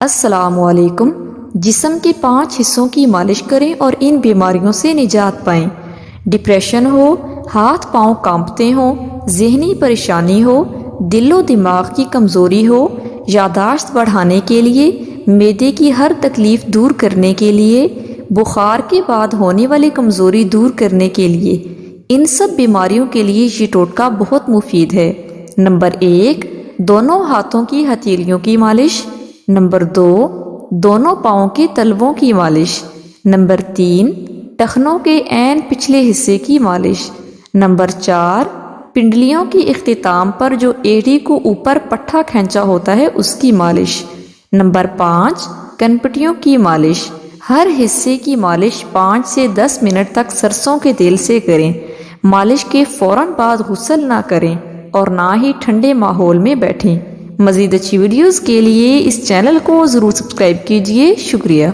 السلام علیکم۔ جسم کے 5 حصوں کی مالش کریں اور ان بیماریوں سے نجات پائیں۔ ڈپریشن ہو، ہاتھ پاؤں کانپتے ہوں، ذہنی پریشانی ہو، دل و دماغ کی کمزوری ہو، یادداشت بڑھانے کے لیے، معدے کی ہر تکلیف دور کرنے کے لیے، بخار کے بعد ہونے والی کمزوری دور کرنے کے لیے، ان سب بیماریوں کے لیے یہ ٹوٹکا بہت مفید ہے۔ نمبر 1، دونوں ہاتھوں کی ہتھیلیوں کی مالش۔ نمبر 2، دونوں پاؤں کے تلووں کی مالش۔ نمبر 3، ٹخنوں کے عین پچھلے حصے کی مالش۔ نمبر 4، پنڈلیوں کی اختتام پر جو ایڑی کو اوپر پٹھا کھینچا ہوتا ہے اس کی مالش۔ نمبر 5، کنپٹیوں کی مالش۔ ہر حصے کی مالش 5 سے 10 منٹ تک سرسوں کے تیل سے کریں۔ مالش کے فوراً بعد غسل نہ کریں اور نہ ہی ٹھنڈے ماحول میں بیٹھیں۔ مزید اچھی ویڈیوز کے لیے اس چینل کو ضرور سبسکرائب کیجیے۔ شکریہ۔